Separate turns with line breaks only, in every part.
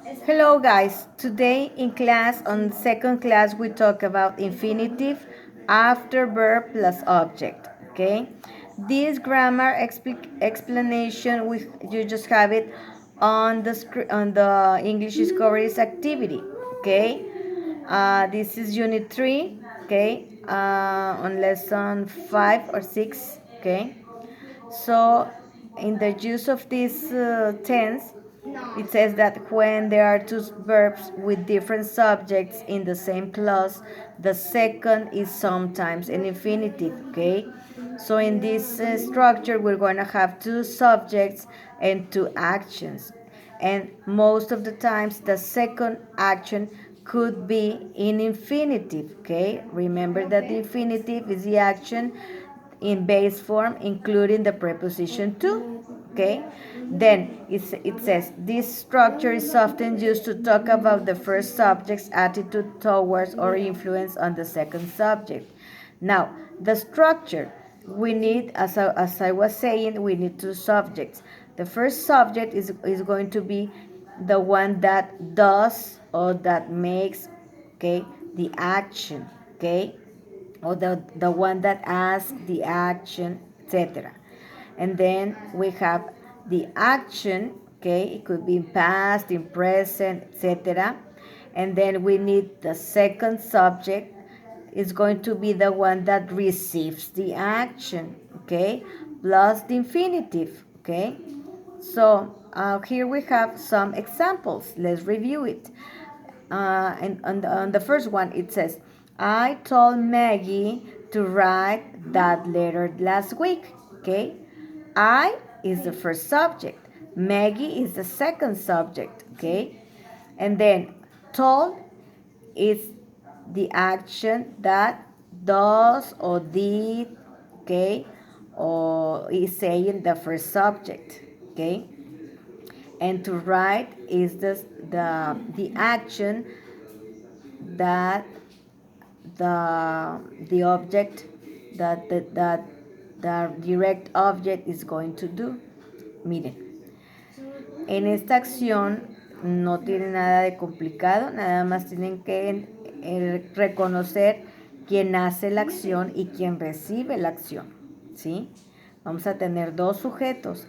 Hello guys, today in class, on second class, we talk about infinitive after verb plus object, okay? This grammar explanation, you just have it on the English Discoveries activity, okay? This is unit 3, okay? On lesson 5 or 6, okay? So, in the use of this tense, it says that when there are two verbs with different subjects in the same clause, the second is sometimes an infinitive, okay? So, in this structure, we're going to have two subjects and two actions. And most of the times, the second action could be in infinitive, okay? Remember that the infinitive is the action in base form, including the preposition to. Okay? Then it says this structure is often used to talk about the first subject's attitude towards or influence on the second subject. Now, the structure, we need, as I was saying, we need two subjects. The first subject is going to be the one that does or that makes, okay, the action, okay, or the one that asks the action, etc. And then we have the action, okay, it could be in past, in present, etc. And then we need the second subject is going to be the one that receives the action, okay, plus the infinitive, okay. So here we have some examples. Let's review it. And on the first one, it says, I told Maggie to write that letter last week. Okay? I is the first subject. Maggie is the second subject. Okay? And then told is the action that does or did. Okay? Or is saying the first subject. Okay? And to write is the action that the object that the direct object is going to do. Miren, en esta acción no tiene nada de complicado, nada más tienen que reconocer quién hace la acción y quién recibe la acción, ¿sí? Vamos a tener dos sujetos.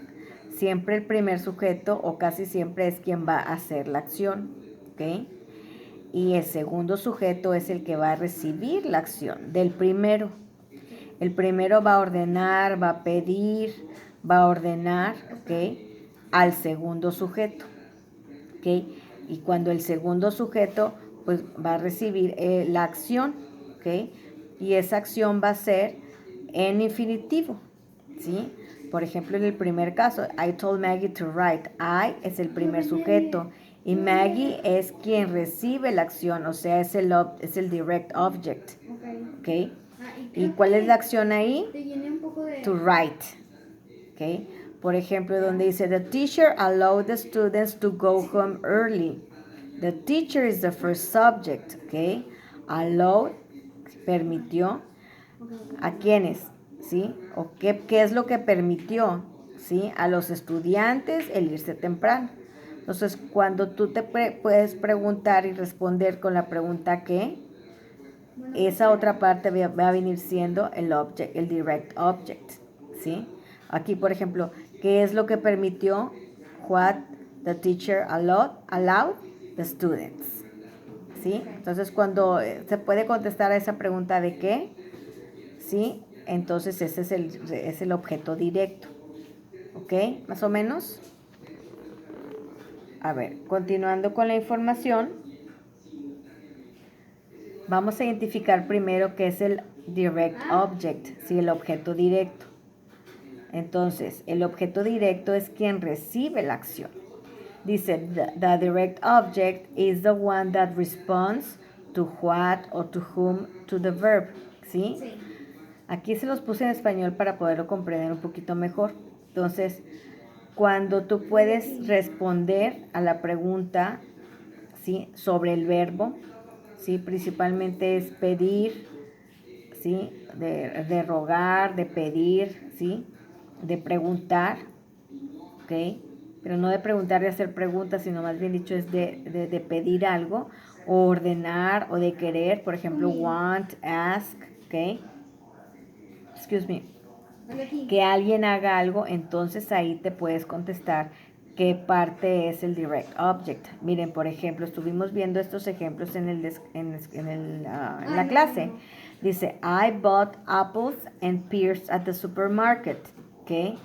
Siempre el primer sujeto o casi siempre es quien va a hacer la acción, ¿ok? Y el segundo sujeto es el que va a recibir la acción del primero. El primero va a ordenar, va a pedir, va a ordenar, ¿ok? Al segundo sujeto, ¿ok? Y cuando el segundo sujeto pues va a recibir la acción, ¿ok? Y esa acción va a ser en infinitivo, ¿sí? Por ejemplo, en el primer caso, I told Maggie to write. I es el primer sujeto y Maggie es quien recibe la acción, o sea, es el direct object, ¿ok? ¿Y cuál es la acción ahí? To write, ¿ok? Por ejemplo, donde dice, the teacher allowed the students to go home early. The teacher is the first subject, ¿ok? Allowed, permitió. ¿A quiénes? ¿Sí? ¿O qué es lo que permitió? ¿Sí? A los estudiantes el irse temprano. Entonces, cuando tú te puedes preguntar y responder con la pregunta ¿qué? Esa otra parte va a venir siendo el object, el direct object, ¿sí? Aquí, por ejemplo, ¿qué es lo que permitió? What the teacher allowed the students, ¿sí? Entonces, cuando se puede contestar a esa pregunta de qué, ¿sí? Entonces, ese es el objeto directo, ¿ok? Más o menos. A ver, continuando con la información, vamos a identificar primero qué es el direct object, ¿sí? El objeto directo. Entonces, el objeto directo es quien recibe la acción. Dice, the direct object is the one that responds to what or to whom to the verb, ¿sí? Sí. Aquí se los puse en español para poderlo comprender un poquito mejor. Entonces, cuando tú puedes responder a la pregunta, ¿sí? Sobre el verbo, ¿sí? Principalmente es pedir, ¿sí? De rogar, de pedir, ¿sí? De preguntar, ¿ok? pero no de preguntar, de hacer preguntas, sino más bien dicho es de pedir algo, o ordenar, o de querer, por ejemplo, want, ask, ¿ok? Excuse me. Que alguien haga algo, entonces ahí te puedes contestar qué parte es el direct object. Miren, por ejemplo, estuvimos viendo estos ejemplos en la clase. Dice, I bought apples and pears at the supermarket. Okay.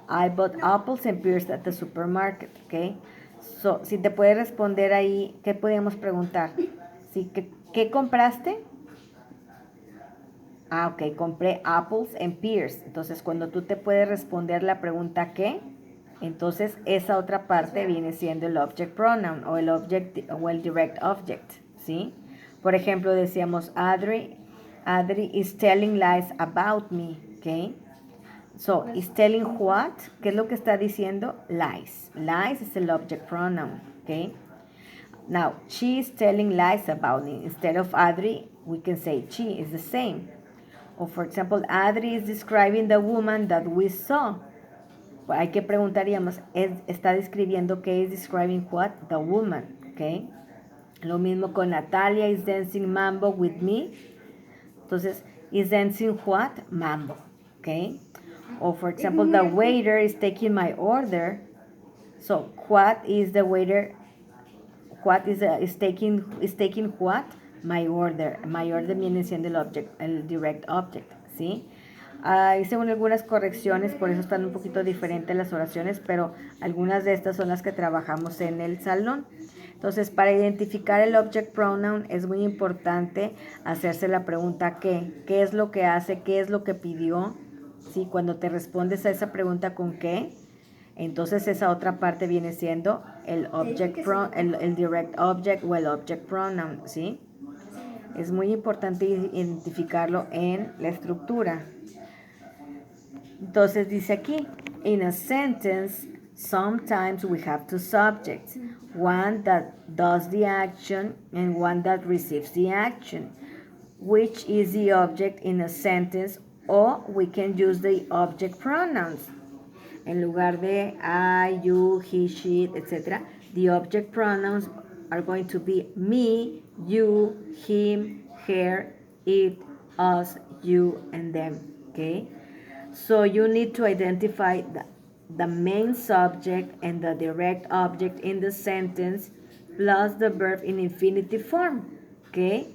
I bought apples and pears at the supermarket. Okay. So, si te puedes responder ahí, ¿qué podemos preguntar? ¿Sí? ¿Qué compraste? Ah, ok, compré apples and pears. Entonces, cuando tú te puedes responder la pregunta ¿qué? Entonces, esa otra parte viene siendo el object pronoun o el direct object, ¿sí? Por ejemplo, decíamos, Adri is telling lies about me, ¿ok? So, is telling what? ¿Qué es lo que está diciendo? Lies. Lies es el object pronoun, ¿ok? Now, she is telling lies about me. Instead of Adri, we can say she is the same. O, for example, Adri is describing the woman that we saw. Hay que preguntaríamos, ¿está describiendo qué es describing what? The woman, ¿ok? Lo mismo con Natalia is dancing mambo with me. Entonces, is dancing what? Mambo, ¿ok? O, for example, the waiter is taking my order. So, what is the waiter? What is taking what? My order. My order viene siendo el direct object, ¿sí? Hice algunas correcciones, por eso están un poquito diferentes las oraciones, pero algunas de estas son las que trabajamos en el salón. Entonces, para identificar el object pronoun es muy importante hacerse la pregunta ¿qué es lo que hace? ¿Qué es lo que pidió? ¿Sí? Cuando te respondes a esa pregunta con ¿qué? Entonces esa otra parte viene siendo el direct object o el object pronoun, ¿sí? Es muy importante identificarlo en la estructura. Entonces dice aquí, in a sentence, sometimes we have two subjects, one that does the action and one that receives the action. Which is the object in a sentence, or we can use the object pronouns. En lugar de I, you, he, she, etc., the object pronouns are going to be me, you, him, her, it, us, you, and them. Okay? So you need to identify the main subject and the direct object in the sentence plus the verb in infinitive form. Okay?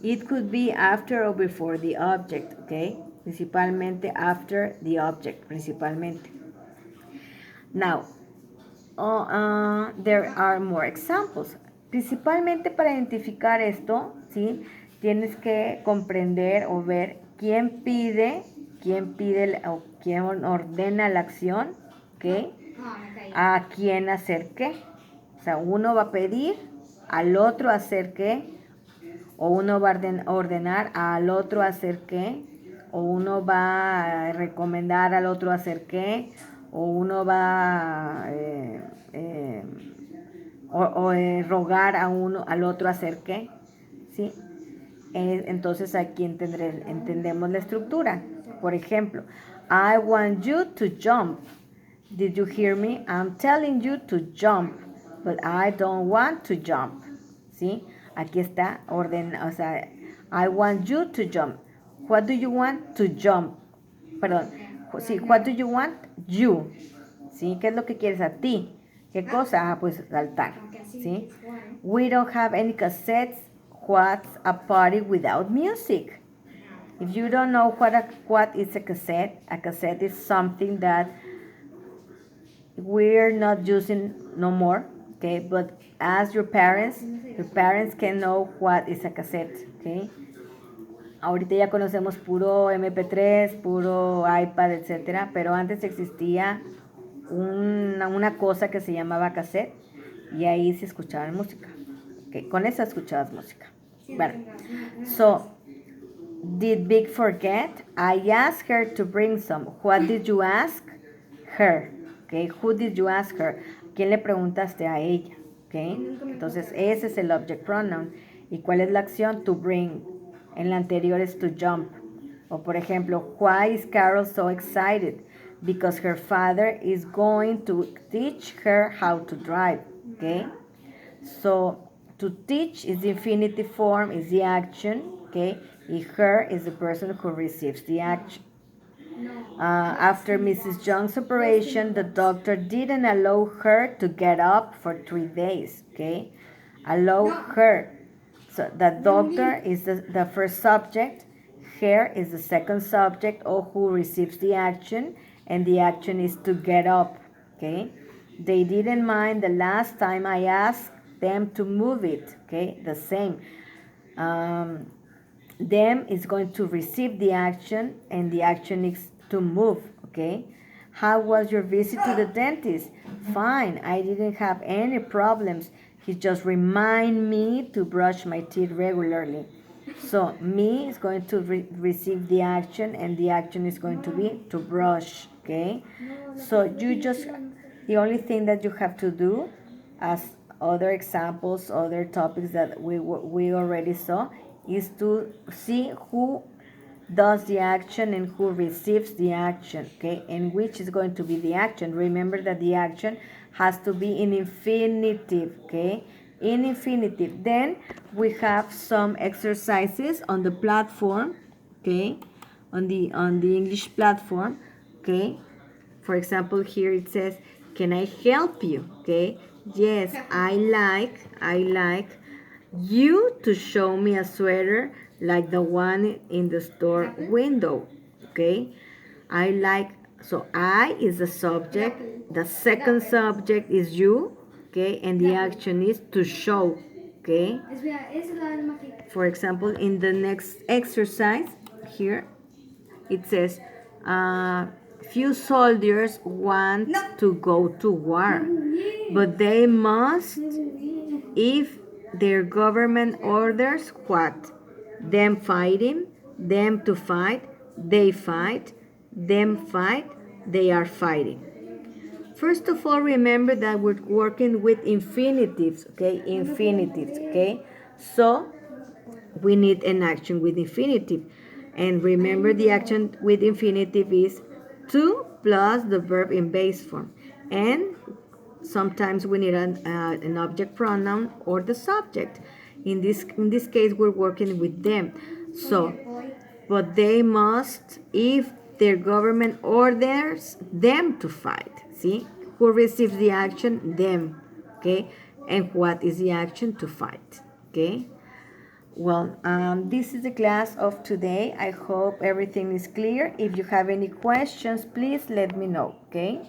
It could be after or before the object. Okay? Principalmente after the object. Principalmente. Now, there are more examples. Principalmente para identificar esto, ¿sí? Tienes que comprender o ver quién pide o quién ordena la acción, ¿ok? A quién hacer qué. O sea, uno va a pedir al otro hacer qué, o uno va a ordenar al otro hacer qué, o uno va a recomendar al otro hacer qué, o uno va a rogar al otro hacer qué, ¿sí? Entonces aquí entendemos la estructura. Por ejemplo, I want you to jump. Did you hear me? I'm telling you to jump, but I don't want to jump. ¿Sí? Aquí está orden, o sea, I want you to jump. What do you want to jump? Perdón. Sí, what do you want? You. ¿Sí? ¿Qué es lo que quieres a ti? ¿Qué cosa? Ah, pues saltar. ¿Sí? We don't have any cassettes. What's a party without music? If you don't know what is a cassette is something that we're not using no more, okay? But as your parents can know what is a cassette, okay? Ahorita ya conocemos puro MP3, puro iPad, etcétera, pero antes existía una cosa que se llamaba cassette y ahí se escuchaba música. Okay, con esa escuchabas música. Bueno, so, did Big forget? I asked her to bring some. What did you ask her? Okay, who did you ask her? ¿Quién le preguntaste a ella? Okay, entonces ese es el object pronoun. ¿Y cuál es la acción? To bring. En la anterior es to jump. O por ejemplo, why is Carol so excited? because her father is going to teach her how to drive, okay? So to teach is the infinitive form, is the action, okay? Her is the person who receives the action. After Mrs. Young's operation, the doctor didn't allow her to get up for 3 days, okay? Allow her. So the doctor is the first subject, her is the second subject, or who receives the action, and the action is to get up, okay? They didn't mind the last time I asked them to move it, okay? The same. Them is going to receive the action, and the action is to move, okay? How was your visit to the dentist? Fine, I didn't have any problems. He just remind me to brush my teeth regularly. So me is going to receive the action, and the action is going to be to brush, okay? So you just, the only thing that you have to do, as other examples, other topics that we already saw, is to see who does the action and who receives the action, okay? And which is going to be the action. Remember that the action has to be in infinitive, okay? In infinitive. Then we have some exercises on the platform, okay? On the English platform, okay? For example, here it says, can I help you? Okay? Yes, I like you to show me a sweater like the one in the store window. Okay? I like, so I is the subject, the second subject is you, okay? And the action is to show, okay? For example, in the next exercise here, it says, few soldiers want to go to war, but they must if their government orders what? Them fighting, them to fight, they fight, them fight, they are fighting. First of all, remember that we're working with infinitives, okay? Infinitives, okay? So we need an action with infinitive. And remember, the action with infinitive is to plus the verb in base form. And sometimes we need an object pronoun or the subject. In this case, we're working with them. So, but they must if their government orders them to fight. See? Who receives the action? Them. Okay? And what is the action? To fight. Okay? Well, this is the class of today. I hope everything is clear. If you have any questions, please let me know, okay?